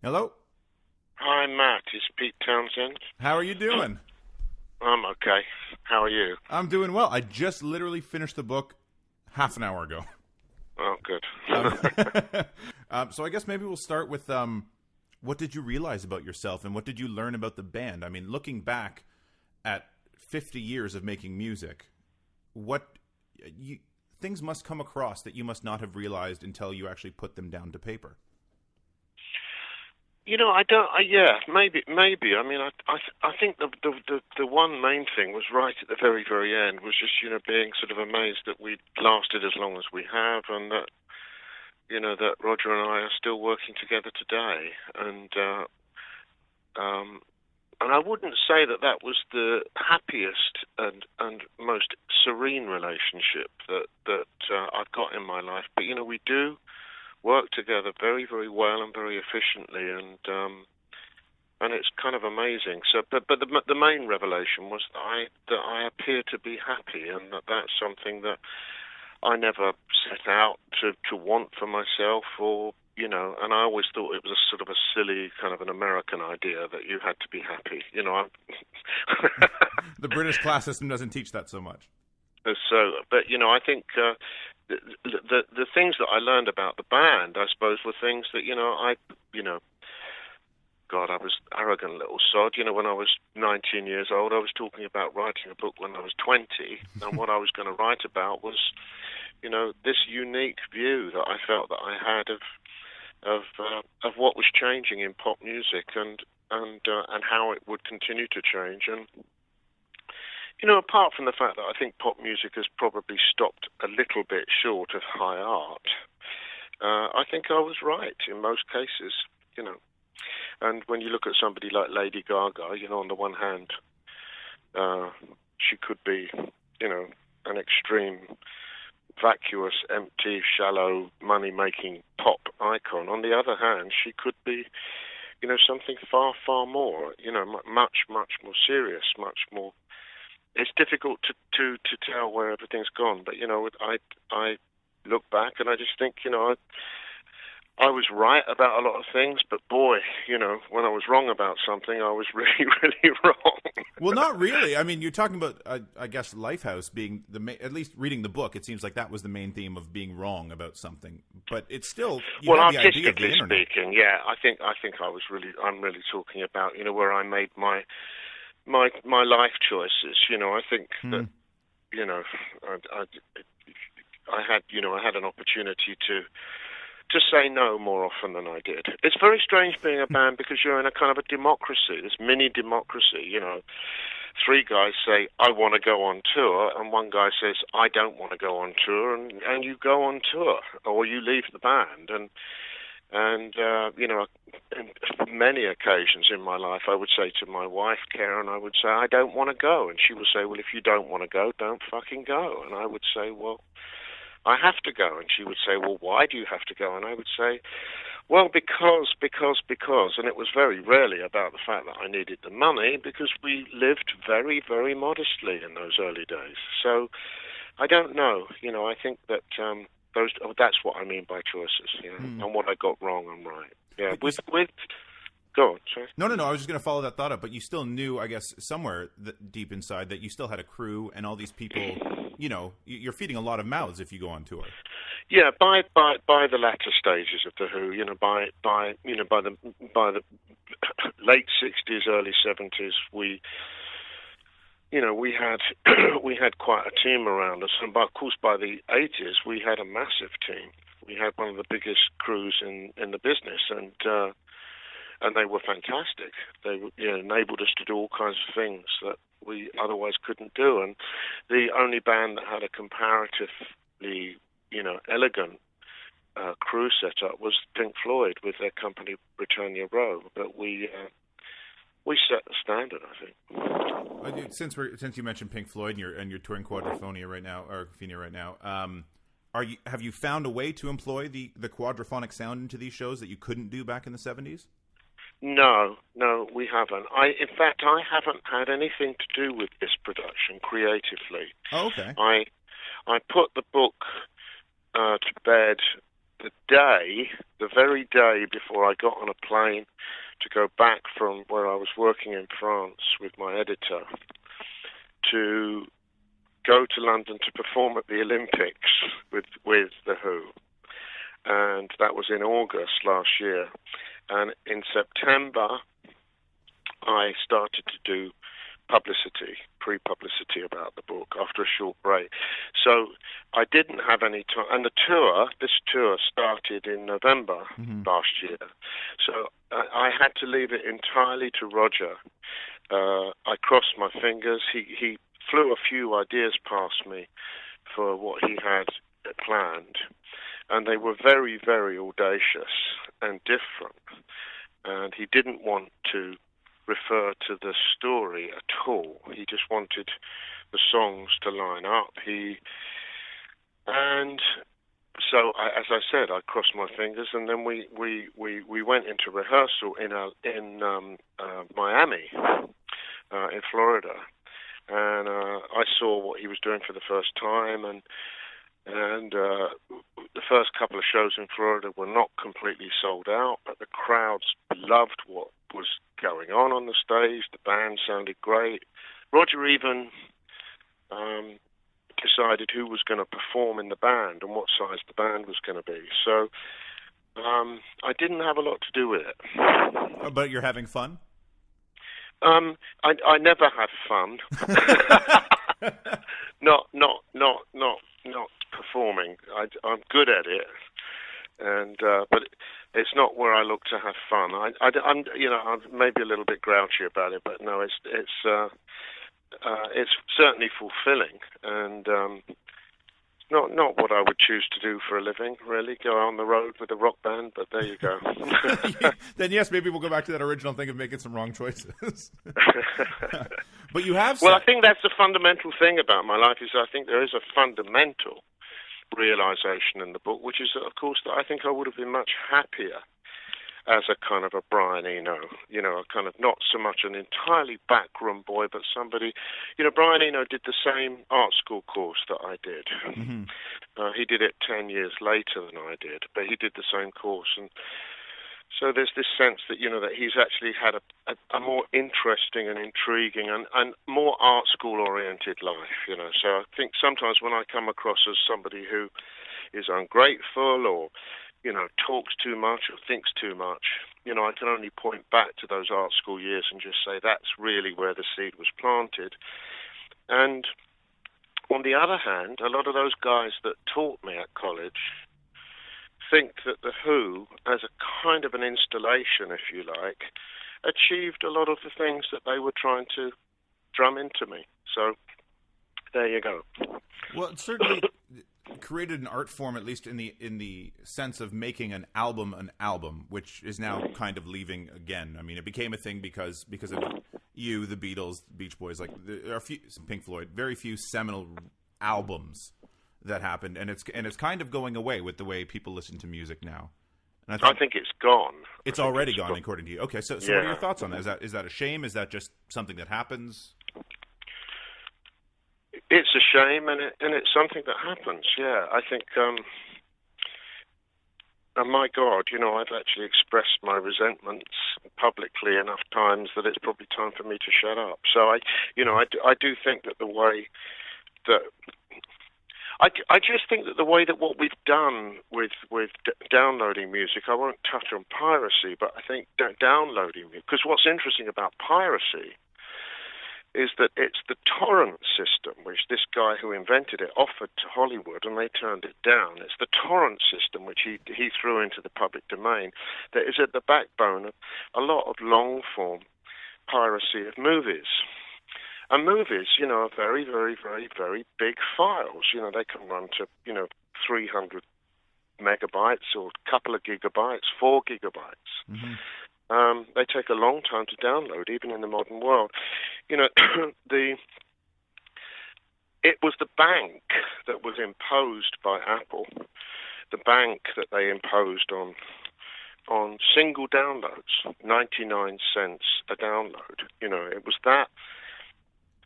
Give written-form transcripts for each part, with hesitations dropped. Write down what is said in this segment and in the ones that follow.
Hello. Hi, Matt. It's Pete Townshend. How are you doing? I'm okay. How are you? I'm doing well. I just literally finished the book half an hour ago. Oh, good. Um, so I guess maybe we'll start with what did you realize about yourself and what did you learn about the band? I mean, looking back at 50 years of making music, what things must come across that you must not have realized until you actually put them down to paper. I don't. Yeah, maybe. I mean, I think the one main thing was right at the very, very end was just being sort of amazed that we lasted as long as we have, and that that Roger and I are still working together today, and I wouldn't say that that was the happiest and most serene relationship that I've got in my life, but we do work together very, very well and very efficiently, and it's kind of amazing. So, but the main revelation was that I appear to be happy, and that's something that I never set out to want for myself, or and I always thought it was a sort of a silly kind of an American idea that you had to be happy. The British class system doesn't teach that so much. So, but I think the things that I learned about the band, I suppose, were things that God, I was arrogant little sod. When I was 19 years old, I was talking about writing a book when I was 20, and what I was going to write about was, this unique view that I felt that I had of what was changing in pop music and how it would continue to change. And apart from the fact that I think pop music has probably stopped a little bit short of high art, I think I was right in most cases, And when you look at somebody like Lady Gaga, on the one hand, she could be, an extreme, vacuous, empty, shallow, money-making pop icon. On the other hand, she could be, something far, far more, much, much more serious, much more. It's difficult to tell where everything's gone, but I look back and I just think I was right about a lot of things, but boy, when I was wrong about something, I was really, really wrong. Well, not really. I mean, you're talking about, I guess, Lifehouse being at least reading the book, it seems like that was the main theme of being wrong about something. But it's still, well, have the idea of the artistically internet. speaking, yeah, I think I'm really talking about, where I made my life choices. I think that, I had an opportunity to say no more often than I did. It's very strange being a band because you're in a kind of a democracy, this mini democracy. Three guys say, I want to go on tour, and one guy says, I don't want to go on tour, and you go on tour, or you leave the band. And on many occasions in my life, I would say to my wife, Karen, I would say, I don't want to go. And she would say, well, if you don't want to go, don't fucking go. And I would say, well, I have to go. And she would say, well, why do you have to go? And I would say, well, because. And it was very rarely about the fact that I needed the money, because we lived very, very modestly in those early days. So I don't know. I think that that's what I mean by choices. And what I got wrong, I'm right. Yeah, go on, sorry. No. I was just going to follow that thought up, but you still knew, I guess, somewhere deep inside that you still had a crew and all these people. You're feeding a lot of mouths if you go on tour. Yeah, by the latter stages of the Who, by the late '60s, early '70s, we had we had quite a team around us, and of course by the '80s we had a massive team. We had one of the biggest crews in the business, and they were fantastic. They enabled us to do all kinds of things that we otherwise couldn't do. And the only band that had a comparatively, elegant crew setup was Pink Floyd with their company Britannia Row. But we set the standard, I think. Since you mentioned Pink Floyd and you're touring Quadrophenia right now, or Athena right now, have you found a way to employ the quadrophonic sound into these shows that you couldn't do back in the 70s? No, we haven't. In fact, I haven't had anything to do with this production creatively. Oh, okay. I put the book to bed the very day before I got on a plane to go back from where I was working in France with my editor to go to London to perform at the Olympics with The Who. And that was in August last year. And in September, I started to do pre-publicity about the book after a short break. So I didn't have any time. And this tour started in November last year. So I had to leave it entirely to Roger. I crossed my fingers. He flew a few ideas past me for what he had planned. And they were very, very audacious and different. And he didn't want to refer to the story at all. He just wanted the songs to line up. So as I said, I crossed my fingers, and then we went into rehearsal in Miami, in Florida, and I saw what he was doing for the first time, and the first couple of shows in Florida were not completely sold out, but the crowds loved what was going on the stage. The band sounded great. Roger even decided who was going to perform in the band and what size the band was going to be. So I didn't have a lot to do with it. But you're having fun? I never have fun. Not performing. I'm good at it, and but it's not where I look to have fun. I'm maybe a little bit grouchy about it, but no, it's certainly fulfilling, and not what I would choose to do for a living, really, go on the road with a rock band, but there you go. Then yes, maybe we'll go back to that original thing of making some wrong choices. But you have Well, I think that's the fundamental thing about my life, is I think there is a fundamental realization in the book, which is that, of course, that I think I would have been much happier as a kind of a Brian Eno, a kind of not so much an entirely backroom boy, but somebody, Brian Eno did the same art school course that I did. Mm-hmm. He did it 10 years later than I did, but he did the same course. And so there's this sense that, that he's actually had a more interesting and intriguing and more art school-oriented life, So I think sometimes when I come across as somebody who is ungrateful or talks too much or thinks too much, I can only point back to those art school years and just say that's really where the seed was planted. And on the other hand, a lot of those guys that taught me at college think that The Who, as a kind of an installation, if you like, achieved a lot of the things that they were trying to drum into me. So there you go. Well, it certainly created an art form, at least in the sense of making an album, which is now kind of leaving again. I mean, it became a thing because of you, the Beatles, Beach Boys, like there are Pink Floyd, very few seminal albums that happened, and it's kind of going away with the way people listen to music now. And I think it's gone. It's already gone, according to you. Okay, so yeah. What are your thoughts on that? Is that a shame? Is that just something that happens? It's a shame, and it's something that happens. Yeah, I think. And my God, I've actually expressed my resentments publicly enough times that it's probably time for me to shut up. So I do think that the way that I just think that the way that what we've done with downloading music, I won't touch on piracy, but I think downloading, because what's interesting about piracy is that it's the torrent system, which this guy who invented it offered to Hollywood, and they turned it down. It's the torrent system, which he threw into the public domain, that is at the backbone of a lot of long-form piracy of movies. And movies, are very, very, very, very big files. They can run to, 300 megabytes or a couple of gigabytes, 4 gigabytes. Mm-hmm. They take a long time to download, even in the modern world. It was the bank that was imposed by Apple, the bank that they imposed on single downloads, 99 cents a download. It was that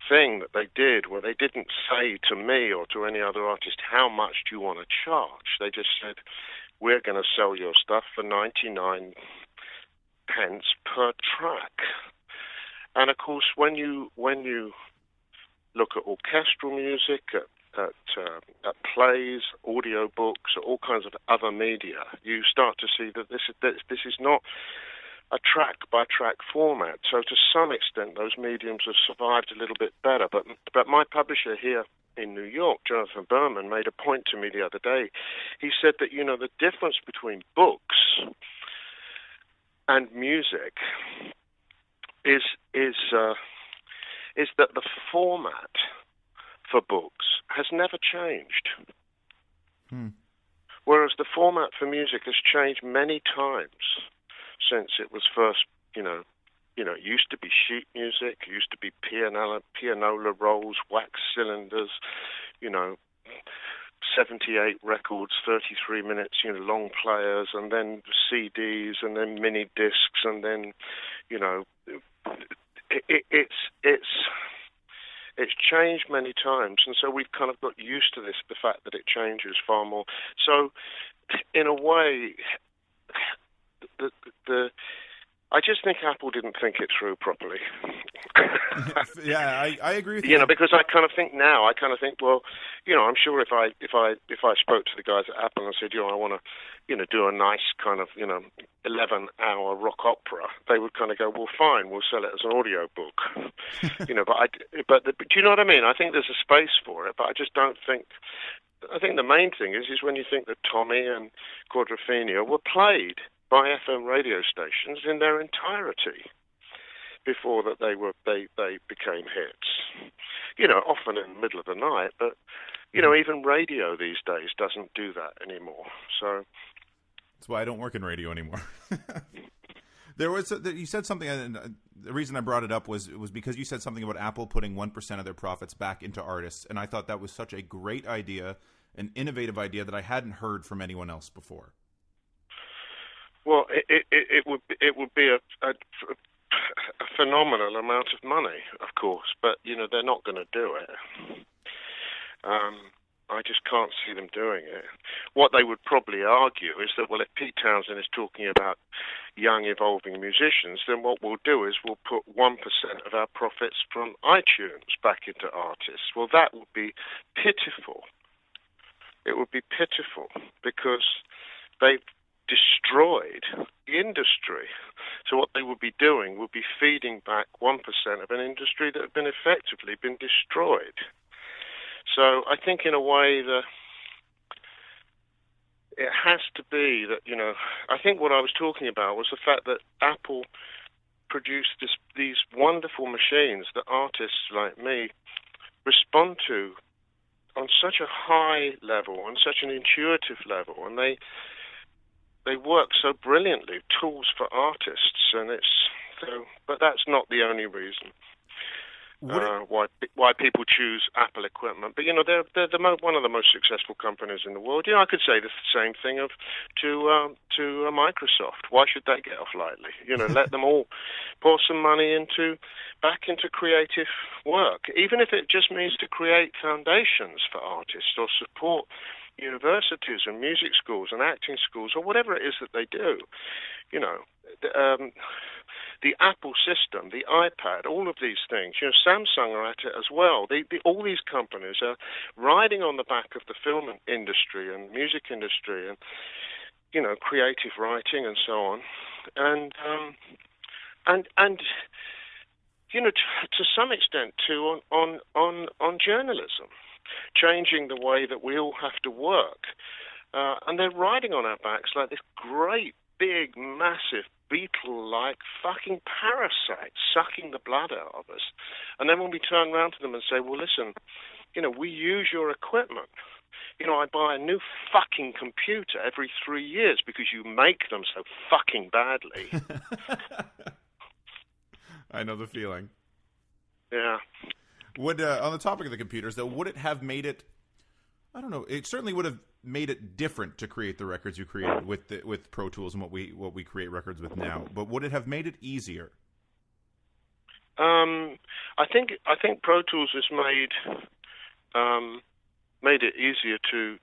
thing that they did where they didn't say to me or to any other artist, how much do you want to charge? They just said, we're going to sell your stuff for 99 pence per track. And of course, when you look at orchestral music, at plays, audio books, all kinds of other media, you start to see that this is not a track-by-track format. So to some extent, those mediums have survived a little bit better. But my publisher here in New York, Jonathan Berman, made a point to me the other day. He said that, the difference between books and music is that the format for books has never changed. Whereas the format for music has changed many times since it was first, it used to be sheet music, it used to be pianola rolls, wax cylinders, 78 records, 33 minutes, long players, and then CDs, and then mini discs, and then, it's changed many times, and so we've kind of got used to this, the fact that it changes far more. So, in a way, I just think Apple didn't think it through properly. Yeah, I agree with you. Because I kind of think, well, I'm sure if I spoke to the guys at Apple and said, I want to, do a nice kind of, 11-hour rock opera, they would kind of go, well, fine, we'll sell it as an audio book. But do you know what I mean? I think there's a space for it, but I just don't think. I think the main thing is when you think that Tommy and Quadrophenia were played by FM radio stations in their entirety before that they became hits. Often in the middle of the night, but even radio these days doesn't do that anymore. So that's why I don't work in radio anymore. You said something, and the reason I brought it up was because you said something about Apple putting 1% of their profits back into artists, and I thought that was such a great idea, an innovative idea that I hadn't heard from anyone else before. Well, it would be a phenomenal amount of money, of course, but they're not going to do it. I just can't see them doing it. What they would probably argue is that, well, if Pete Townshend is talking about young, evolving musicians, then what we'll do is we'll put 1% of our profits from iTunes back into artists. Well, that would be pitiful. It would be pitiful because they've destroyed the industry. So what they would be doing would be feeding back 1% of an industry that had been effectively destroyed. So I think in a way that it has to be that, I think what I was talking about was the fact that Apple produced these wonderful machines that artists like me respond to on such a high level, on such an intuitive level, and they work so brilliantly, tools for artists, and but that's not the only reason why people choose Apple equipment. But they're one of the most successful companies in the world. I could say the same thing to Microsoft. Why should they get off lightly? Let them all pour some money back into creative work, even if it just means to create foundations for artists or support universities and music schools and acting schools or whatever it is that they do. The Apple system, the iPad, all of these things. Samsung are at it as well. All these companies are riding on the back of the film industry and music industry and creative writing and so on, and to some extent too on journalism, changing the way that we all have to work. And they're riding on our backs like this great, big, massive, beetle-like fucking parasite sucking the blood out of us. And then when we turn around to them and say, well, listen, we use your equipment. I buy a new fucking computer every 3 years because you make them so fucking badly. I know the feeling. Yeah. On the topic of the computers, though, would it have made it? I don't know. It certainly would have made it different to create the records you created with Pro Tools and what we create records with now. But would it have made it easier? I think Pro Tools has made made it easier to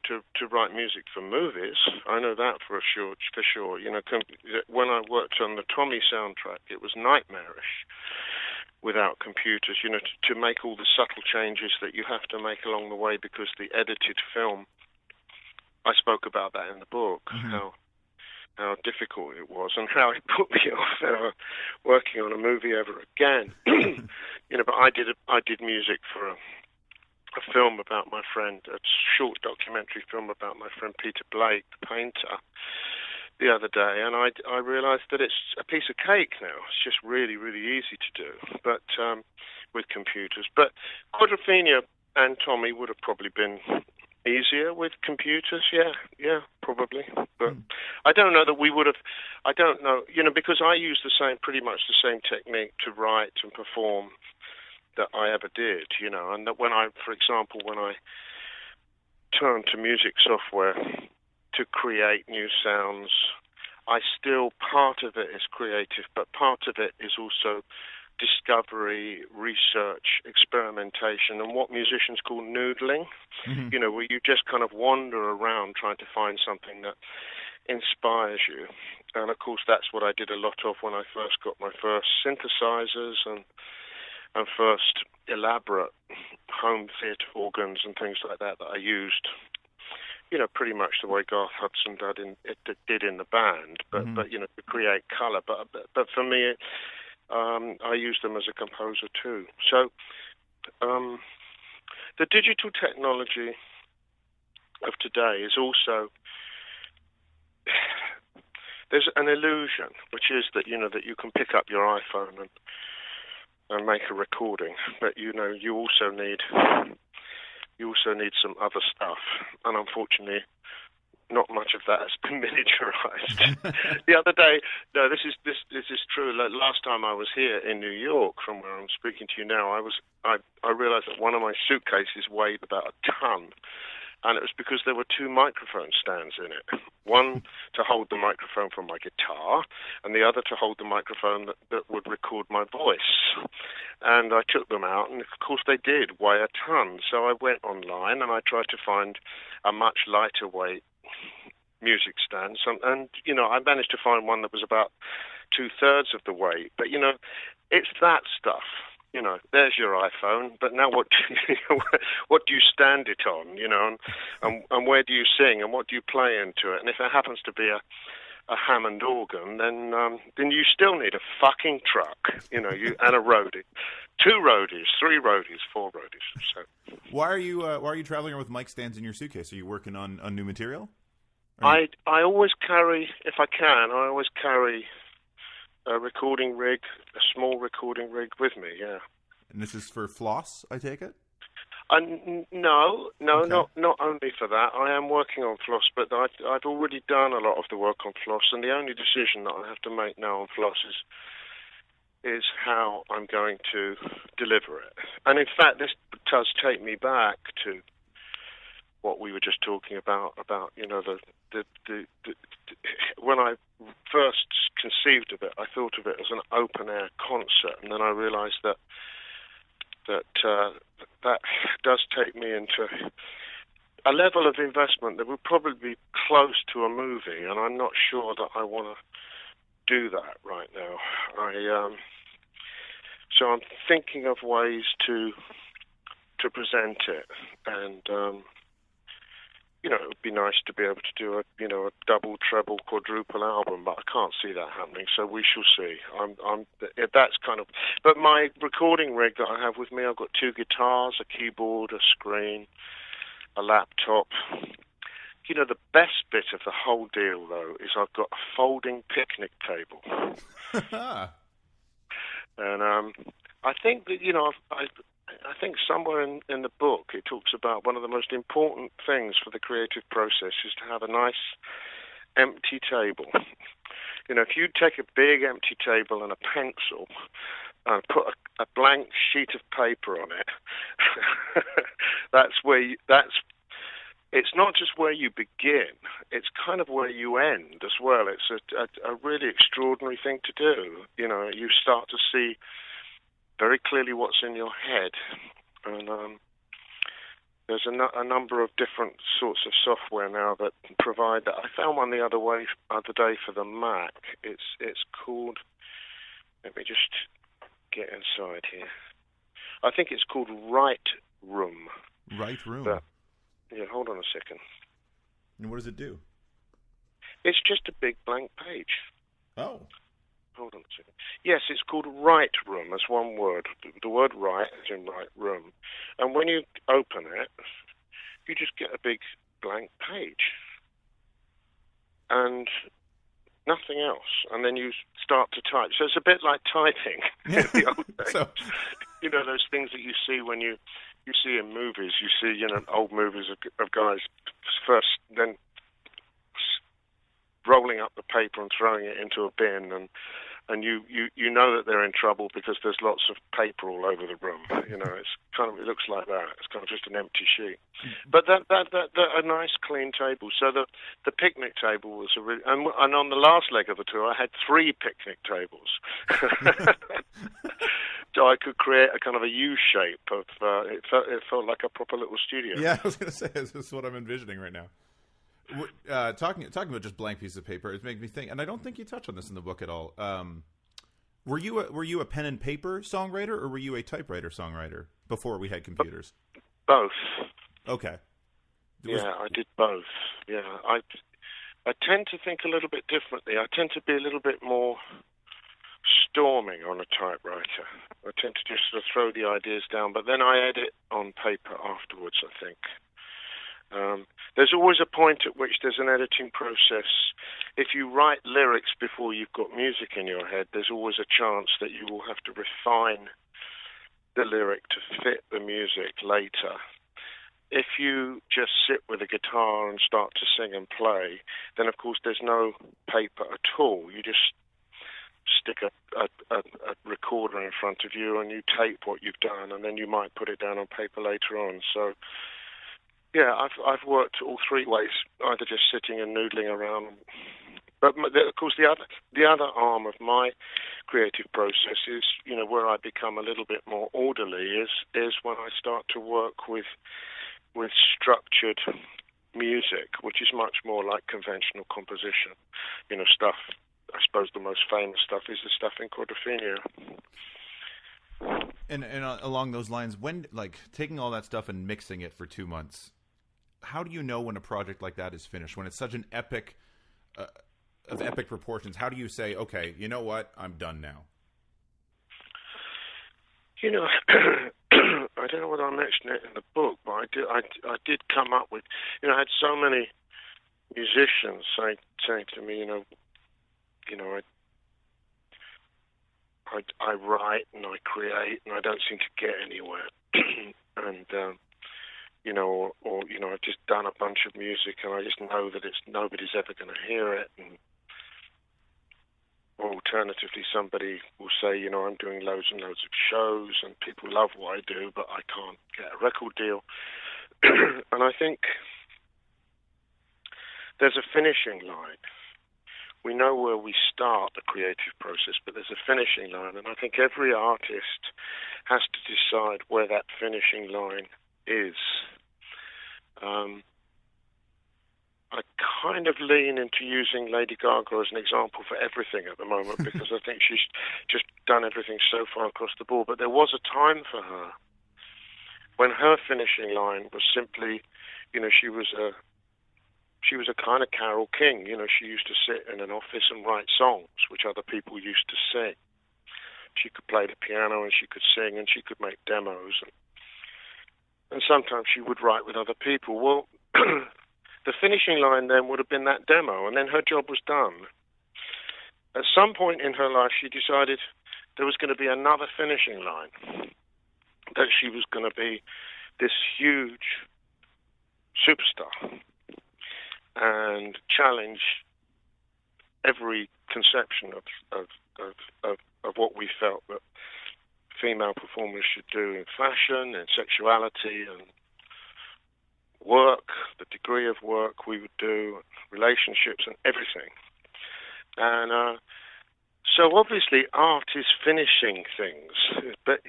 write music for movies. I know that for sure. You know, when I worked on the Tommy soundtrack, it was nightmarish without computers, you know, to make all the subtle changes that you have to make along the way, because the edited film, I spoke about that in the book, how difficult it was and how it put me off ever working on a movie ever again. You know, but I did music for a film about my friend, a short documentary film about my friend Peter Blake, the painter, the other day, and I realized that it's a piece of cake now. It's just really, really easy to do, but with computers. But Quadrophenia and Tommy would have probably been easier with computers, yeah, probably. But I don't know that we would have. I don't know, you know, because I use pretty much the same technique to write and perform that I ever did, you know, and that when I turn to music software to create new sounds, part of it is creative, but part of it is also discovery, research, experimentation, and what musicians call noodling, you know, where you just kind of wander around trying to find something that inspires you. And of course, that's what I did a lot of when I first got my first synthesizers and first elaborate home theatre organs and things like that I used, you know, pretty much the way Garth Hudson did in the band, but you know, to create colour. But for me, I use them as a composer too. So the digital technology of today is also, there's an illusion, which is that, you know, that you can pick up your iPhone and make a recording, but you know, you also need some other stuff, and unfortunately, not much of that has been miniaturized. The other day, no, this is true. Like, last time I was here in New York, from where I'm speaking to you now, I realized that one of my suitcases weighed about a ton. And it was because there were two microphone stands in it. One to hold the microphone for my guitar, and the other to hold the microphone that would record my voice. And I took them out, and of course they did weigh a ton. So I went online and I tried to find a much lighter weight music stand. And, you know, I managed to find one that was about 2/3 of the weight. But, you know, it's that stuff. You know, there's your iPhone, but now what do you stand it on, you know, and where do you sing, and what do you play into it? And if it happens to be a Hammond organ, then you still need a fucking truck, you know, and a roadie, 2 roadies, 3 roadies, 4 roadies. So why are you traveling with mic stands in your suitcase? Are you working on new material? I always carry, if I can, a recording rig, a small recording rig with me, yeah. And this is for Floss, I take it? No, Okay. not only for that. I am working on Floss, but I've already done a lot of the work on Floss, and the only decision that I have to make now on Floss is how I'm going to deliver it. And in fact, this does take me back to what we were just talking about, you know, the when I first conceived of it, I thought of it as an open-air concert, and then I realized that does take me into a level of investment that would probably be close to a movie, and I'm not sure that I want to do that right now. So I'm thinking of ways to present it, and you know, it would be nice to be able to do a double, treble, quadruple album, but I can't see that happening. So we shall see. That's kind of. But my recording rig that I have with me, I've got 2 guitars, a keyboard, a screen, a laptop. You know, the best bit of the whole deal, though, is I've got a folding picnic table. And I think that, you know, I think somewhere in the book it talks about one of the most important things for the creative process is to have a nice empty table. You know, if you take a big empty table and a pencil and put a blank sheet of paper on it, it's not just where you begin, it's kind of where you end as well. It's a really extraordinary thing to do. You know, you start to see very clearly what's in your head, and There's a number of different sorts of software now that provide that. I found one the other day for the Mac. It's called. Let me just get inside here. I think it's called Write Room. Write Room. Yeah, hold on a second. And what does it do? It's just a big blank page. Oh. Hold on a second. Yes, it's called Write Room. That's one word. The word write is in Write Room. And when you open it, you just get a big blank page. And nothing else. And then you start to type. So it's a bit like typing in the old days. So... You know, those things that you see when you see in movies. You see, old movies of guys first, then rolling up the paper and throwing it into a bin, and you know that they're in trouble because there's lots of paper all over the room. You know, it looks like that. It's kind of just an empty sheet. But that a nice clean table. So the picnic table was and on the last leg of the tour, I had 3 picnic tables. So I could create a kind of a U shape of. It felt like a proper little studio. Yeah, I was going to say this is what I'm envisioning right now. Talking about just blank pieces of paper, it makes me think, and I don't think you touch on this in the book at all. Were you a pen and paper songwriter, or were you a typewriter songwriter before we had computers? Both. Okay. Yeah, I did both. Yeah, I tend to think a little bit differently. I tend to be a little bit more storming on a typewriter. I tend to just sort of throw the ideas down, but then I edit on paper afterwards, I think. There's always a point at which there's an editing process. If you write lyrics before you've got music in your head, there's always a chance that you will have to refine the lyric to fit the music later. If you just sit with a guitar and start to sing and play, then of course there's no paper at all. You just stick a recorder in front of you and you tape what you've done, and then you might put it down on paper later on. So yeah, I've worked all 3 ways, either just sitting and noodling around. But of course, the other arm of my creative process is, where I become a little bit more orderly is when I start to work with structured music, which is much more like conventional composition. Stuff. I suppose the most famous stuff is the stuff in Quadrophenia. And along those lines, when taking all that stuff and mixing it for 2 months, how do you know when a project like that is finished? When it's such an epic, of epic proportions, how do you say, okay, you know what, I'm done now? I don't know whether I mentioned it in the book, but I did come up with, I had so many musicians saying to me, I write and I create and I don't seem to get anywhere. And, or I've just done a bunch of music and I just know that nobody's ever going to hear it. Or alternatively, somebody will say, I'm doing loads and loads of shows and people love what I do, but I can't get a record deal. And I think there's a finishing line. We know where we start the creative process, but there's a finishing line, and I think every artist has to decide where that finishing line is. I kind of lean into using Lady Gaga as an example for everything at the moment because I think she's just done everything so far across the board. But there was a time for her when her finishing line was simply, she was a kind of Carole King. She used to sit in an office and write songs, which other people used to sing. She could play the piano and she could sing and she could make demos. And sometimes she would write with other people. Well, the finishing line then would have been that demo, and then her job was done. At some point in her life, she decided there was going to be another finishing line, that she was going to be this huge superstar and challenge every conception of what we felt that female performers should do in fashion and sexuality and work, the degree of work we would do, relationships and everything. And so obviously art is finishing things, but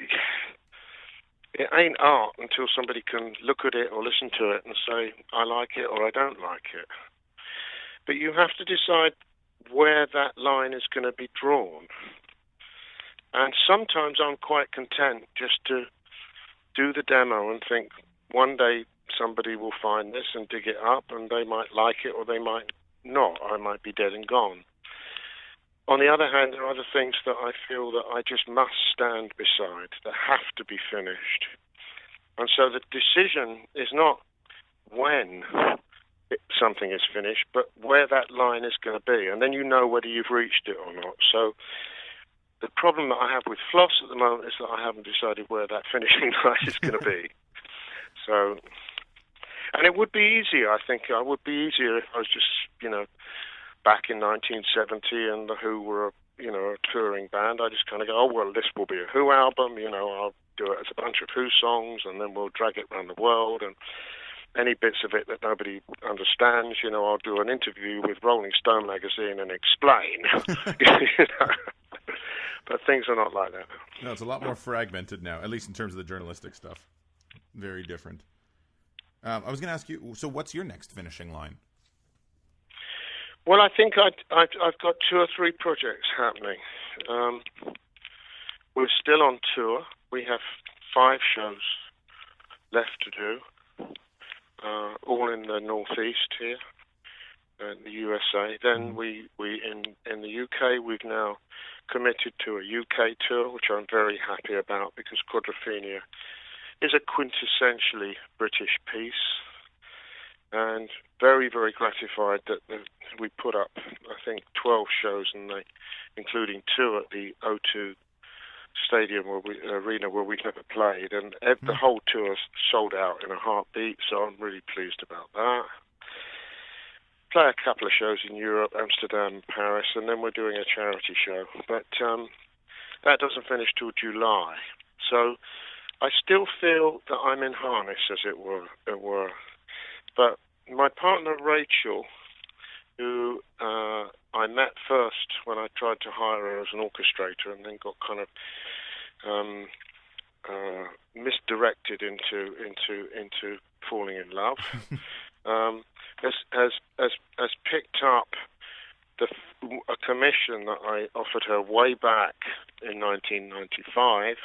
it ain't art until somebody can look at it or listen to it and say, I like it or I don't like it. But you have to decide where that line is going to be drawn. And sometimes I'm quite content just to do the demo and think one day somebody will find this and dig it up and they might like it or they might not. I might be dead and gone. On the other hand, there are other things that I feel that I just must stand beside, that have to be finished. And so the decision is not when something is finished, but where that line is going to be. And then you know whether you've reached it or not. So the problem that I have with Floss at the moment is that I haven't decided where that finishing line is going to be. So, and it would be easier, I think. It would be easier if I was just, back in 1970 and the Who were, a touring band. I just kind of go, oh, well, this will be a Who album, I'll do it as a bunch of Who songs and then we'll drag it around the world, and any bits of it that nobody understands, I'll do an interview with Rolling Stone magazine and explain. But things are not like that. No, it's a lot more fragmented now, at least in terms of the journalistic stuff. Very different. I was going to ask you, so what's your next finishing line? Well, I think I've got 2 or 3 projects happening. We're still on tour. We have 5 shows left to do, all in the Northeast here, in the USA. Then we in the UK, we've now committed to a UK tour, which I'm very happy about because Quadrophenia is a quintessentially British piece, and very, very gratified that we put up, I think, 12 shows, including 2 at the O2 Stadium arena where we've never played, and the whole tour sold out in a heartbeat. So I'm really pleased about that. Play a couple of shows in Europe, Amsterdam, Paris, and then we're doing a charity show. But that doesn't finish till July. So I still feel that I'm in harness, as it were. But my partner Rachel, who I met first when I tried to hire her as an orchestrator, and then got kind of misdirected into falling in love, has picked up a commission that I offered her way back in 1995.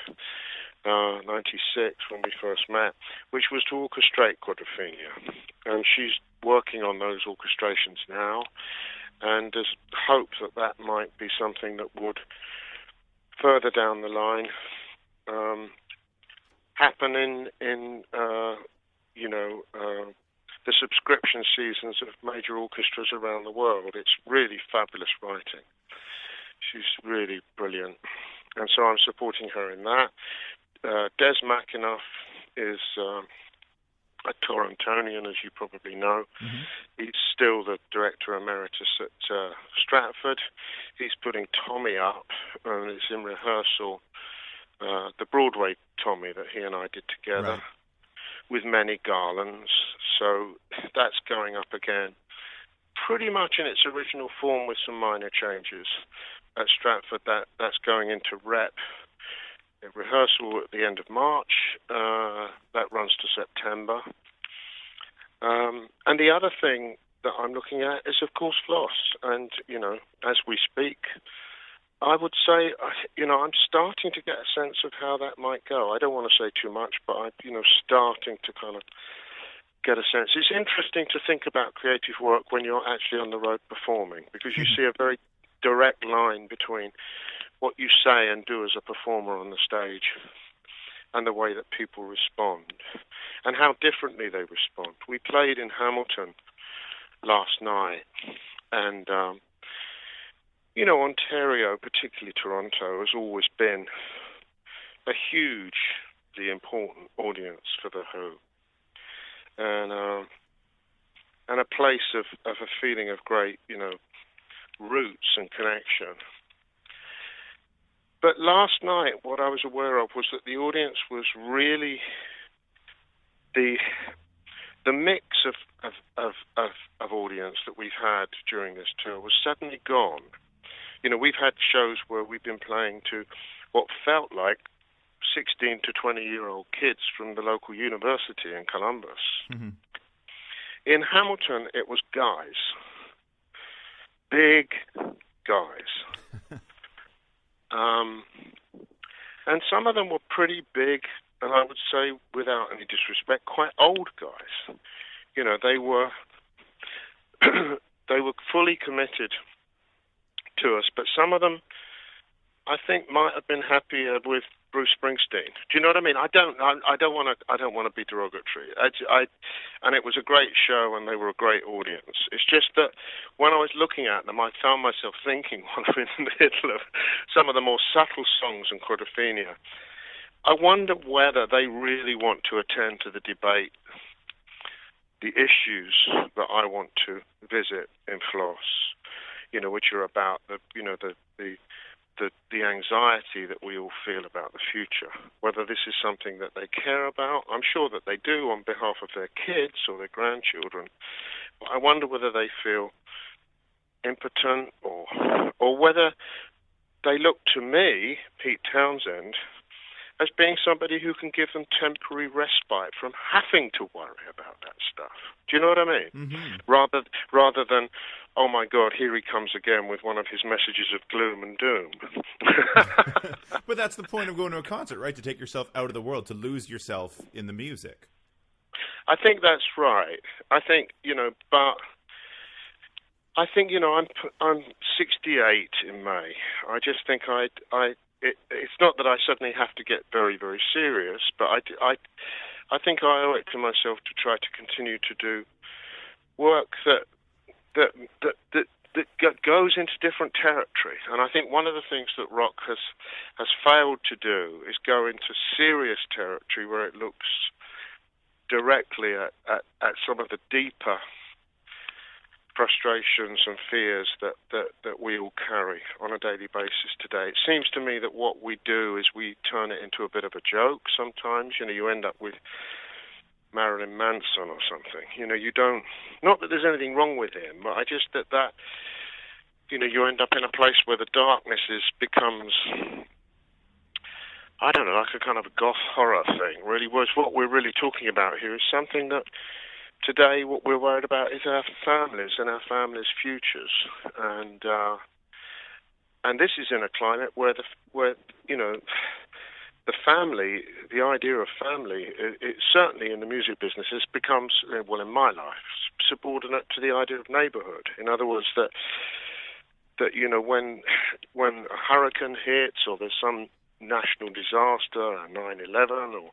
96 when we first met, which was to orchestrate Quadrophenia, and she's working on those orchestrations now, and there's hope that might be something that would further down the line happen in the subscription seasons of major orchestras around the world. It's really fabulous writing. She's really brilliant, and so I'm supporting her in that. Des McAnuff is a Torontonian, as you probably know. Mm-hmm. He's still the director emeritus at Stratford. He's putting Tommy up, and it's in rehearsal, the Broadway Tommy that he and I did together, with many garlands. So that's going up again, pretty much in its original form with some minor changes. At Stratford, that's going into rep. Rehearsal at the end of March, that runs to September. And the other thing that I'm looking at is, of course, Floss. And, as we speak, I would say, I'm starting to get a sense of how that might go. I don't want to say too much, but I'm, starting to kind of get a sense. It's interesting to think about creative work when you're actually on the road performing, because you see a very direct line between what you say and do as a performer on the stage and the way that people respond and how differently they respond. We played in Hamilton last night, and Ontario, particularly Toronto, has always been a hugely important audience for the Who, and a place of a feeling of great, roots and connection. But last night, what I was aware of was that the audience was really the mix of audience that we've had during this tour was suddenly gone. We've had shows where we've been playing to what felt like 16 to 20-year-old kids from the local university in Columbus. Mm-hmm. In Hamilton, it was guys. Big guys. And some of them were pretty big, and I would say, without any disrespect, quite old guys. You know, they were they were fully committed to us, but some of them, I think, might have been happier with Bruce Springsteen. Do you know what I mean? I don't want to be derogatory. And it was a great show, and they were a great audience. It's just that when I was looking at them, I found myself thinking while I'm in the middle of some of the more subtle songs in Quadrophenia, I wonder whether they really want to attend to the debate, the issues that I want to visit in Floss, you know, which are about the anxiety that we all feel about the future, whether this is something that they care about. I'm sure that they do on behalf of their kids or their grandchildren. But I wonder whether they feel impotent or whether they look to me, Pete Townshend, as being somebody who can give them temporary respite from having to worry about that stuff. Do you know what I mean? Mm-hmm. Rather than, oh my God, here he comes again with one of his messages of gloom and doom. But that's the point of going to a concert, right? To take yourself out of the world, to lose yourself in the music. I think that's right. I think, I'm 68 in May. I just think it's not that I suddenly have to get very, very serious, but I think I owe it to myself to try to continue to do work that goes into different territory. And I think one of the things that rock has failed to do is go into serious territory where it looks directly at some of the deeper frustrations and fears that we all carry on a daily basis today. It seems to me that what we do is we turn it into a bit of a joke sometimes. You end up with Marilyn Manson or something. You don't, not that there's anything wrong with him, but I just that you end up in a place where the darkness becomes, I don't know, like a kind of a goth horror thing. Really, was what we're really talking about here is something that today what we're worried about is our families and our families' futures, and this is in a climate where the family, the idea of family, it certainly in the music business has become, well, in my life, subordinate to the idea of neighborhood. In other words, that when a hurricane hits or there's some national disaster, a 9/11 or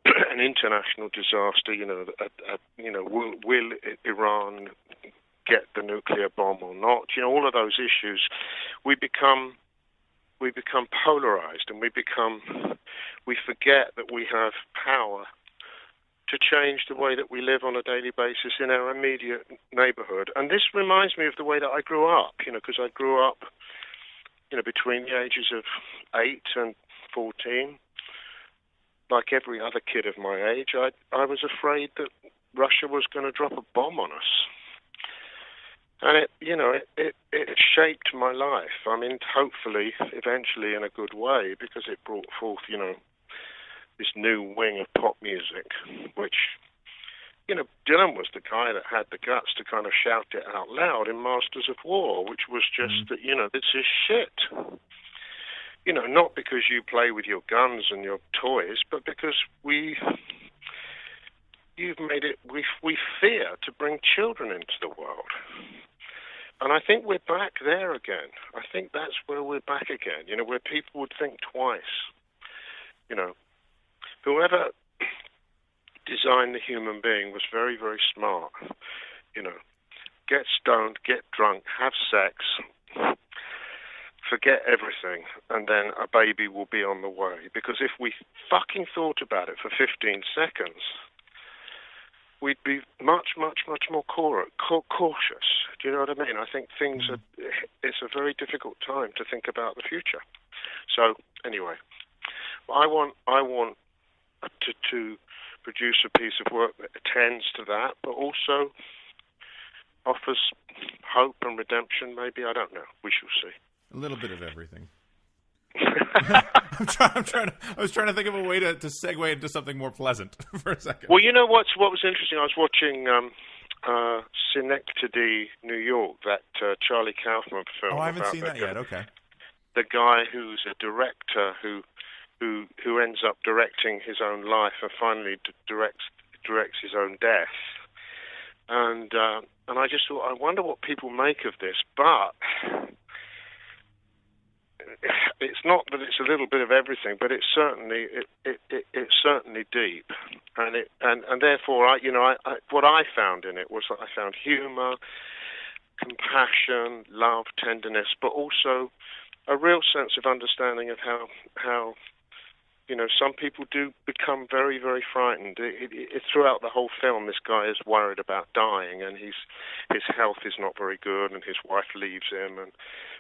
an international disaster, will Iran get the nuclear bomb or not? All of those issues, we become polarized, and we forget that we have power to change the way that we live on a daily basis in our immediate neighborhood. And this reminds me of the way that I grew up, because I grew up, between the ages of 8 and 14. Like every other kid of my age, I was afraid that Russia was going to drop a bomb on us. And it shaped my life. I mean, hopefully, eventually in a good way, because it brought forth, this new wing of pop music, which, Dylan was the guy that had the guts to kind of shout it out loud in Masters of War, which was just that, this is shit. Not because you play with your guns and your toys, but because we fear to bring children into the world. And I think we're back there again. I think that's where we're back again, where people would think twice. Whoever designed the human being was very, very smart. Get stoned, get drunk, have sex, forget everything, and then a baby will be on the way. Because if we fucking thought about it for 15 seconds, we'd be much, much, much more cautious. Do you know what I mean? I think it's a very difficult time to think about the future. So, anyway, I want to produce a piece of work that attends to that, but also offers hope and redemption, maybe. I don't know. We shall see. A little bit of everything. I was trying to think of a way to segue into something more pleasant for a second. Well, you know what was interesting? I was watching Synecdoche, New York, that Charlie Kaufman film. Oh, I haven't about seen that yet. Okay. The guy who's a director who ends up directing his own life and finally directs his own death. And I just thought, I wonder what people make of this, but it's not that it's a little bit of everything, but it's certainly deep, and therefore what I found in it was that I found humor, compassion, love, tenderness, but also a real sense of understanding of how some people do become very, very frightened. Throughout the whole film, this guy is worried about dying, and his health is not very good, and his wife leaves him, and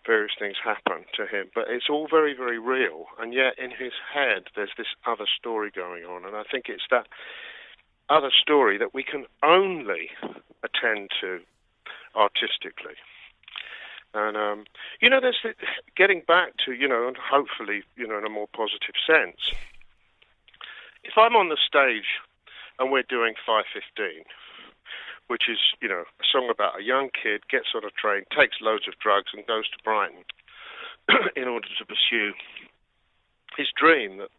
various things happen to him. But it's all very, very real, and yet in his head there's this other story going on, and I think it's that other story that we can only attend to artistically. And, there's getting back to, and hopefully, in a more positive sense. If I'm on the stage and we're doing 5:15, which is, a song about a young kid, gets on a train, takes loads of drugs and goes to Brighton in order to pursue his dream that,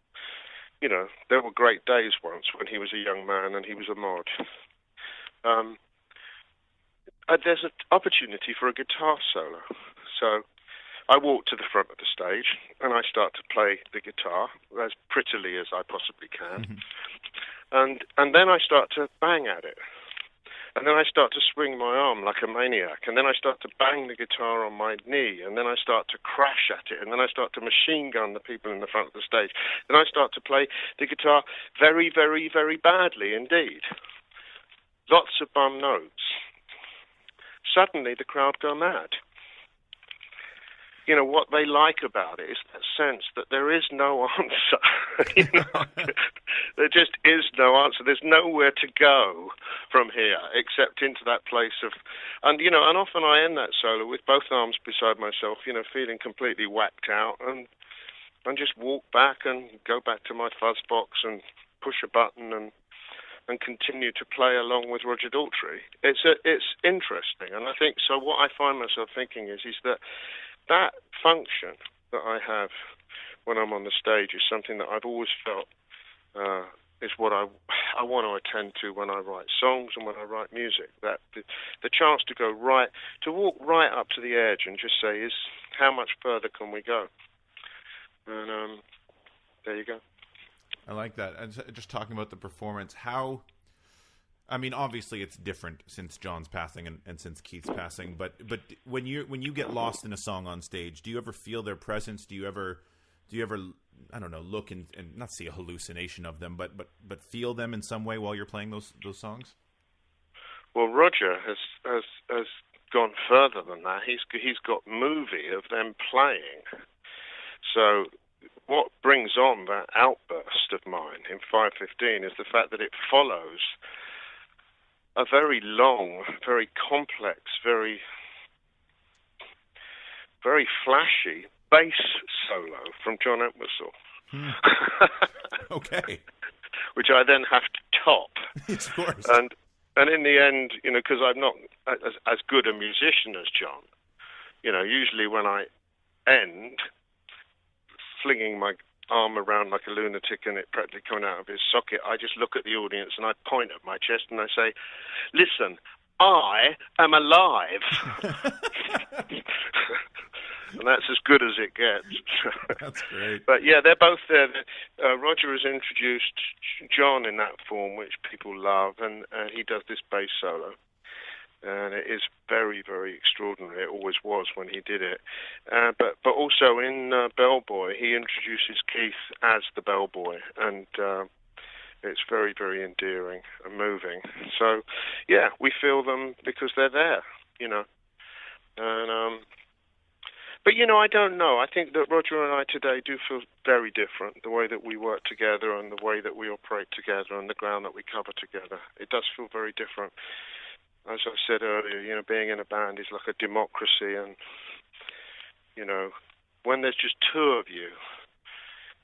there were great days once when he was a young man and he was a mod. There's an opportunity for a guitar solo. So I walk to the front of the stage and I start to play the guitar as prettily as I possibly can. And then I start to bang at it. And then I start to swing my arm like a maniac. And then I start to bang the guitar on my knee. And then I start to crash at it. And then I start to machine gun the people in the front of the stage. Then I start to play the guitar very, very, very badly indeed. Lots of bum notes. Suddenly the crowd go mad. What they like about it is that sense that there is no answer. There just is no answer. There's nowhere to go from here except into that place of, and often I end that solo with both arms beside myself, feeling completely whacked out, and just walk back and go back to my fuzz box and push a button and continue to play along with Roger Daltrey. It's interesting, and I think so. What I find myself thinking is that function that I have when I'm on the stage is something that I've always felt is what I want to attend to when I write songs and when I write music. That the chance to walk right up to the edge and just say, how much further can we go? And there you go. I like that. And just talking about the performance, obviously it's different since John's passing and since Keith's passing, but when you get lost in a song on stage, do you ever feel their presence? Do you ever I don't know, look and not see a hallucination of them, but feel them in some way while you're playing those songs? Well, Roger has gone further than that. He's got movie of them playing. So what brings on that outburst of mine in 5:15 is the fact that it follows a very long, very complex, very, very flashy bass solo from John Entwistle. Okay. Which I then have to top. Of course. And in the end, because I'm not as good a musician as John, usually when I end flinging my arm around like a lunatic and it practically coming out of his socket, I just look at the audience and I point at my chest and I say, listen, I am alive. And that's as good as it gets. That's great. But yeah, they're both there. Roger has introduced John in that form, which people love, and he does this bass solo. And it is very, very extraordinary. It always was when he did it. But also in Bellboy, he introduces Keith as the bellboy, and it's very, very endearing and moving. So, yeah, we feel them because they're there, And but I don't know. I think that Roger and I today do feel very different. The way that we work together and the way that we operate together and the ground that we cover together, it does feel very different. As I said earlier, being in a band is like a democracy, and when there's just two of you,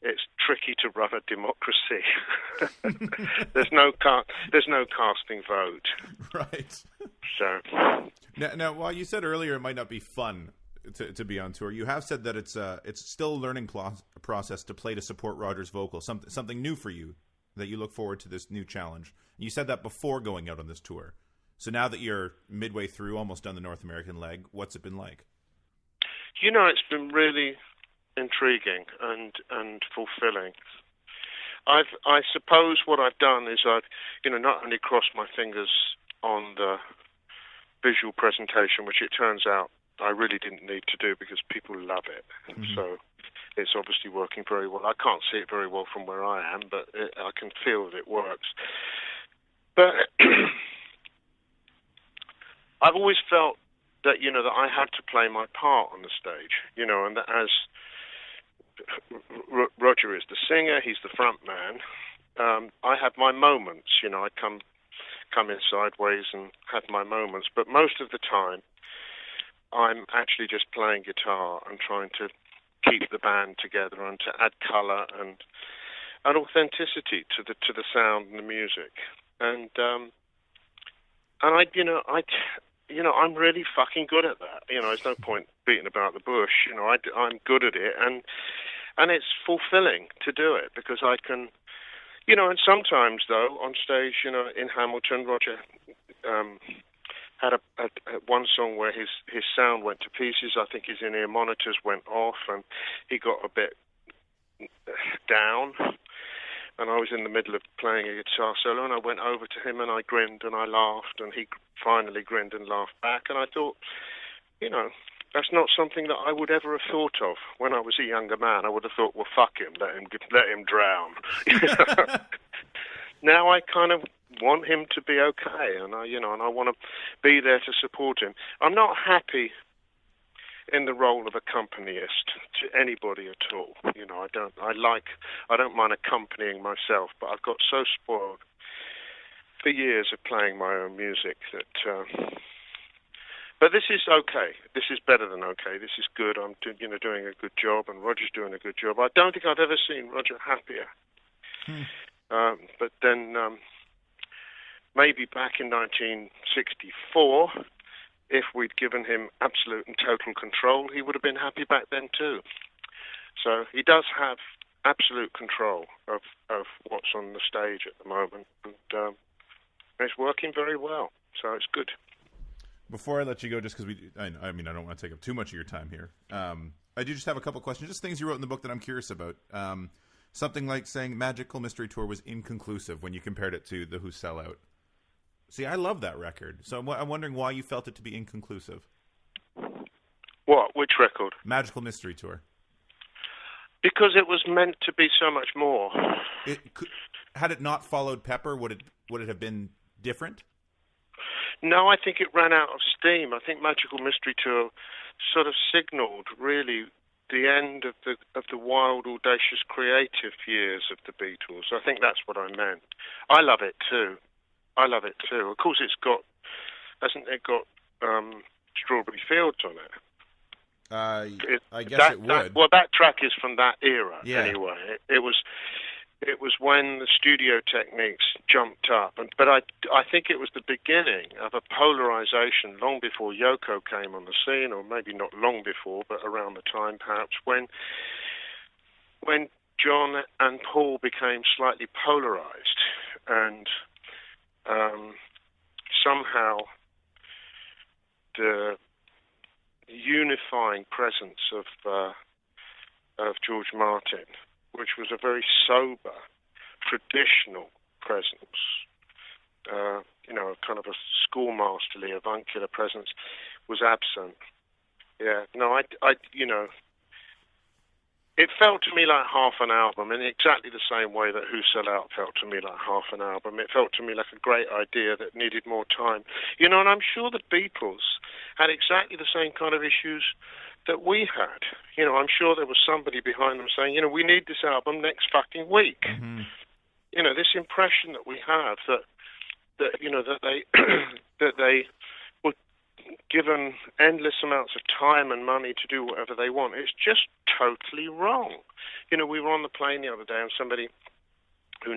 it's tricky to run a democracy. There's no casting vote. Right. So now, while you said earlier it might not be fun to be on tour, you have said that it's still a learning process to play to support Roger's vocal, something new for you, that you look forward to this new challenge. You said that before going out on this tour. So now that you're midway through, almost done the North American leg, what's it been like? It's been really intriguing and fulfilling. I suppose what I've done is I've not only crossed my fingers on the visual presentation, which it turns out I really didn't need to do because people love it. Mm-hmm. So it's obviously working very well. I can't see it very well from where I am, but I can feel that it works. But I've always felt that that I had to play my part on the stage, and that as Roger is the singer, he's the front man. I have my moments, I come in sideways and have my moments, but most of the time I'm actually just playing guitar and trying to keep the band together and to add color and authenticity to the sound and the music. And I'm really fucking good at that. There's no point beating about the bush. I'm good at it, and it's fulfilling to do it because I can, and sometimes though on stage, in Hamilton, Roger had a one song where his sound went to pieces. I think his in-ear monitors went off, and he got a bit down. And I was in the middle of playing a guitar solo, and I went over to him, and I grinned, and I laughed, and he finally grinned and laughed back. And I thought, that's not something that I would ever have thought of when I was a younger man. I would have thought, well, fuck him, let him drown. Now I kind of want him to be okay, and I want to be there to support him. I'm not happy in the role of accompanist to anybody at all. I don't mind accompanying myself, but I've got so spoiled for years of playing my own music that. But this is okay. This is better than okay. This is good. I'm doing a good job, and Roger's doing a good job. I don't think I've ever seen Roger happier. But then maybe back in 1964. If we'd given him absolute and total control, he would have been happy back then too. So he does have absolute control of what's on the stage at the moment, and it's working very well. So it's good. Before I let you go, just because I don't want to take up too much of your time here. I do just have a couple questions, just things you wrote in the book that I'm curious about. Something like saying Magical Mystery Tour was inconclusive when you compared it to the Who Sell Out. See, I love that record. So I'm wondering why you felt it to be inconclusive. What? Which record? Magical Mystery Tour. Because it was meant to be so much more. Had it not followed Pepper, would it have been different? No, I think it ran out of steam. I think Magical Mystery Tour sort of signaled really the end of the wild, audacious, creative years of the Beatles. I think that's what I meant. I love it too. Of course, hasn't it got Strawberry Fields on it? I guess it would. That track is from that era, yeah. Anyway. It was when the studio techniques jumped up, but I think it was the beginning of a polarization long before Yoko came on the scene, or maybe not long before, but around the time perhaps when John and Paul became slightly polarized, and somehow the unifying presence of George Martin, which was a very sober, traditional presence, kind of a schoolmasterly, avuncular presence, was absent. Yeah, no, it felt to me like half an album, in exactly the same way that Who Sell Out felt to me like half an album. It felt to me like a great idea that needed more time. And I'm sure the Beatles had exactly the same kind of issues that we had. I'm sure there was somebody behind them saying, we need this album next fucking week. Mm-hmm. This impression that we have that they that they were given endless amounts of time and money to do whatever they want. It's just totally wrong. You know, we were on the plane the other day, and somebody who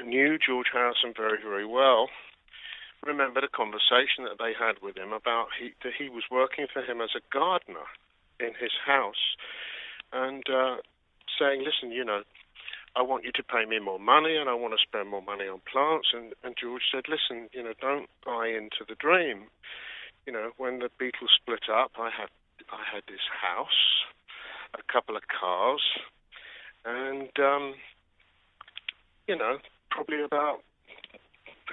knew George Harrison very, very well remembered a conversation that they had with him about that he was working for him as a gardener in his house, and saying, listen, you know, I want you to pay me more money, and I want to spend more money on plants. And George said, listen, you know, don't buy into the dream. You know, when the Beatles split up, I had this house, a couple of cars, and you know, probably about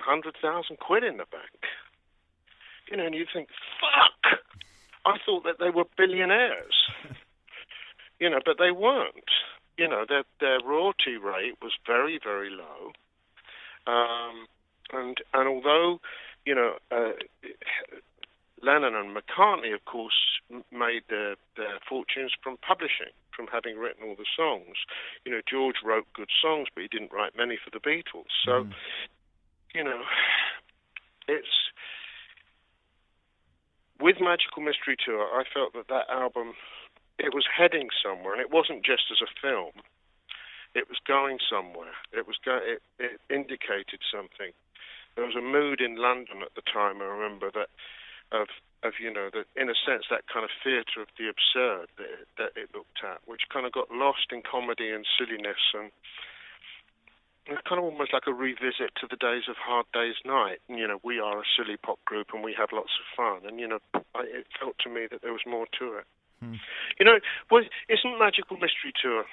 100,000 quid in the bank. You know, and you think, fuck, I thought that they were billionaires. You know, but they weren't. You know, their royalty rate was very, very low. And although, you know, Lennon and McCartney, of course, made their fortunes from publishing, from having written all the songs. You know, George wrote good songs, but he didn't write many for the Beatles. So, you know, it's... With Magical Mystery Tour, I felt that album, it was heading somewhere, and it wasn't just as a film. It was going somewhere. It indicated something. There was a mood in London at the time, I remember, that of you know, that in a sense, that kind of theatre of the absurd that it looked at, which kind of got lost in comedy and silliness, and it's kind of almost like a revisit to the days of Hard Day's Night. And, you know, we are a silly pop group and we have lots of fun. And, you know, it felt to me that there was more to it. You know, isn't Magical Mystery Tour,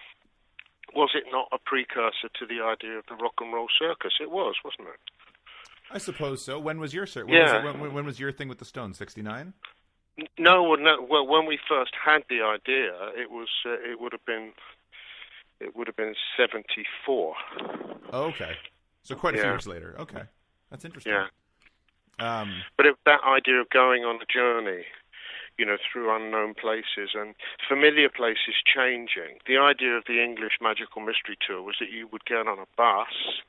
was it not a precursor to the idea of the rock and roll circus? It was, wasn't it? I suppose so. When was your circus? When was your thing with the Stones? 69? No. Well, when we first had the idea, it would have been 74. Oh, okay. So quite a few years later. Okay. That's interesting. Yeah. But that idea of going on a journey, you know, through unknown places and familiar places changing. The idea of the English Magical Mystery Tour was that you would get on a bus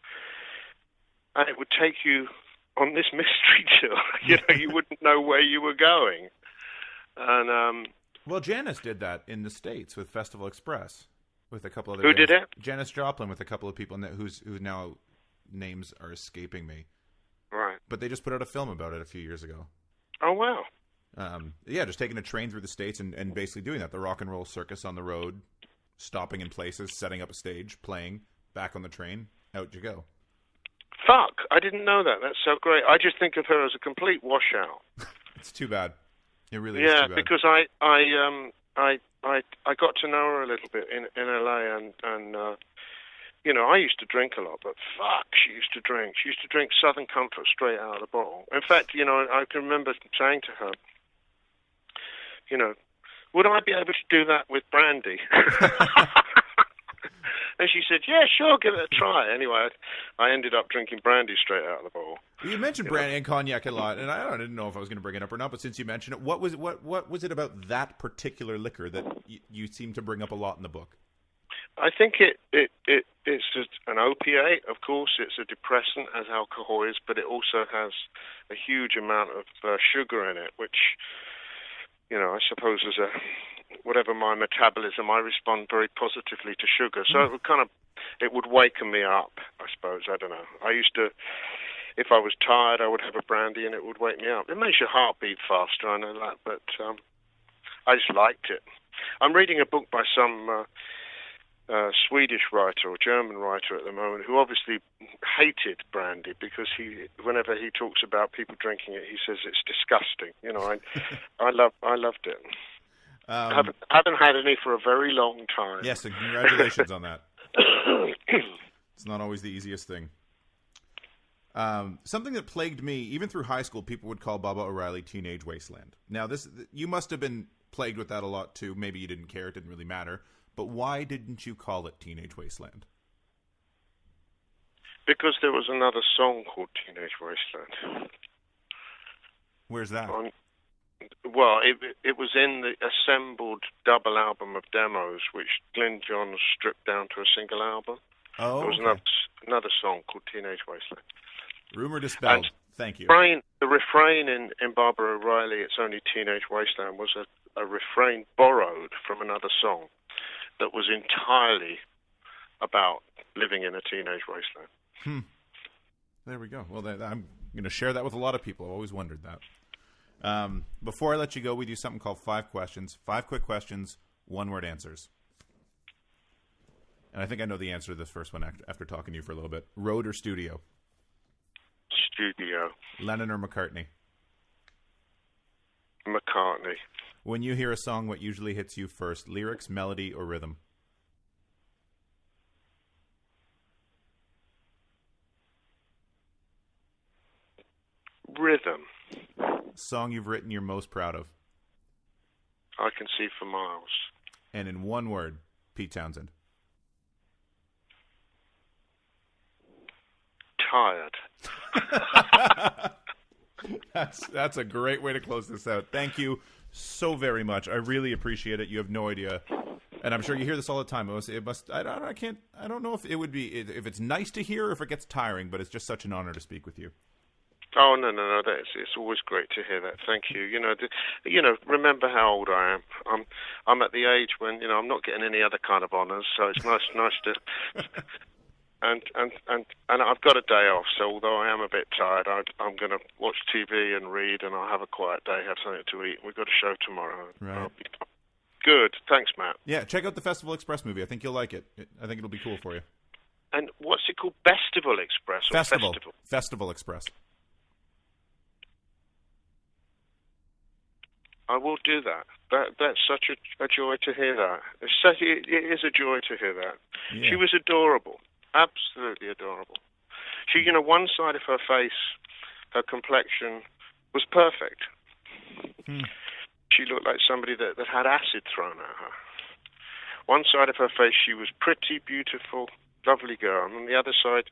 and it would take you on this mystery tour. You know, you wouldn't know where you were going. And well, Janis did that in the States with Festival Express. With a couple of Who did it? Janis Joplin with a couple of people whose now names are escaping me. Right. But they just put out a film about it a few years ago. Oh, wow. Yeah, just taking a train through the States and basically doing that. The rock and roll circus on the road, stopping in places, setting up a stage, playing, back on the train, out you go. Fuck, I didn't know that. That's so great. I just think of her as a complete washout. It's too bad. It really is too bad. Yeah, because I got to know her a little bit in LA, and you know, I used to drink a lot, but fuck, she used to drink. She used to drink Southern Comfort straight out of the bottle. In fact, you know, I can remember saying to her, you know, would I be able to do that with brandy? And she said, yeah, sure, give it a try. Anyway, I ended up drinking brandy straight out of the bottle. You mentioned brandy and cognac a lot, and I didn't know if I was going to bring it up or not, but since you mentioned it, what was it about that particular liquor that you seem to bring up a lot in the book? I think it's just an opiate, of course. It's a depressant, as alcohol is, but it also has a huge amount of sugar in it, which, you know, I suppose as whatever my metabolism, I respond very positively to sugar. So it would waken me up, I suppose. I don't know. I used to, if I was tired, I would have a brandy and it would wake me up. It makes your heart beat faster, I know that, but I just liked it. I'm reading a book by some Swedish writer or German writer at the moment who obviously hated brandy because whenever he talks about people drinking it, he says it's disgusting. You know, I loved it. I haven't had any for a very long time. Yes, and congratulations on that. It's not always the easiest thing. Something that plagued me, even through high school, people would call Baba O'Reilly Teenage Wasteland. Now, you must have been plagued with that a lot, too. Maybe you didn't care. It didn't really matter. But why didn't you call it Teenage Wasteland? Because there was another song called Teenage Wasteland. Where's that? Well, it was in the assembled double album of demos, which Glyn Johns stripped down to a single album. Oh, there was another song called Teenage Wasteland. Rumor dispelled. Thank you. The refrain in Barbara O'Reilly, "It's Only Teenage Wasteland," was a refrain borrowed from another song that was entirely about living in a teenage wasteland. There we go. Well, I'm going to share that with a lot of people. I've always wondered that. Before I let you go, we do something called 5 questions. 5 quick questions, 1-word answers. And I think I know the answer to this first one after talking to you for a little bit. Road or studio? Studio. Lennon or McCartney? McCartney. When you hear a song, what usually hits you first? Lyrics, melody, or rhythm? Rhythm. Song you've written you're most proud of? I Can See for Miles. And in 1 word, Pete Townshend. Tired. That's a great way to close this out. Thank you so very much. I really appreciate it. You have no idea, and I'm sure you hear this all the time. It must. I don't know if it would be if it's nice to hear or if it gets tiring, but it's just such an honor to speak with you. Oh no! It's always great to hear that. Thank you. Remember how old I am. I'm at the age when I'm not getting any other kind of honours, so it's nice to. And I've got a day off, so although I am a bit tired, I'm going to watch TV and read, and I'll have a quiet day, have something to eat. We've got a show tomorrow. Right. Good. Thanks, Matt. Yeah, check out the Festival Express movie. I think you'll like it. I think it'll be cool for you. And what's it called? Festival Express? Or Festival Express. I will do that. That's such a joy to hear that. It is a joy to hear that. Yeah. She was adorable. Absolutely adorable. She, one side of her face, her complexion, was perfect. She looked like somebody that had acid thrown at her. One side of her face, she was pretty, beautiful, lovely girl. And on the other side,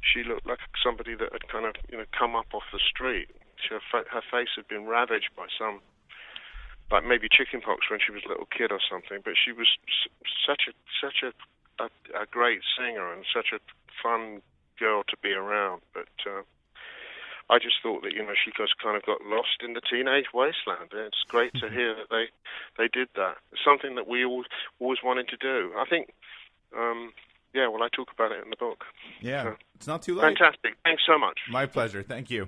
she looked like somebody that had kind of, come up off the street. Her face had been ravaged by like maybe chickenpox when she was a little kid or something. But she was such a great singer and such a fun girl to be around. But I just thought that she just kind of got lost in the teenage wasteland. It's great to hear that they did that. It's something that we always wanted to do. I think I talk about it in the book. Yeah, so, it's not too late. Fantastic. Thanks so much. My pleasure. Thank you.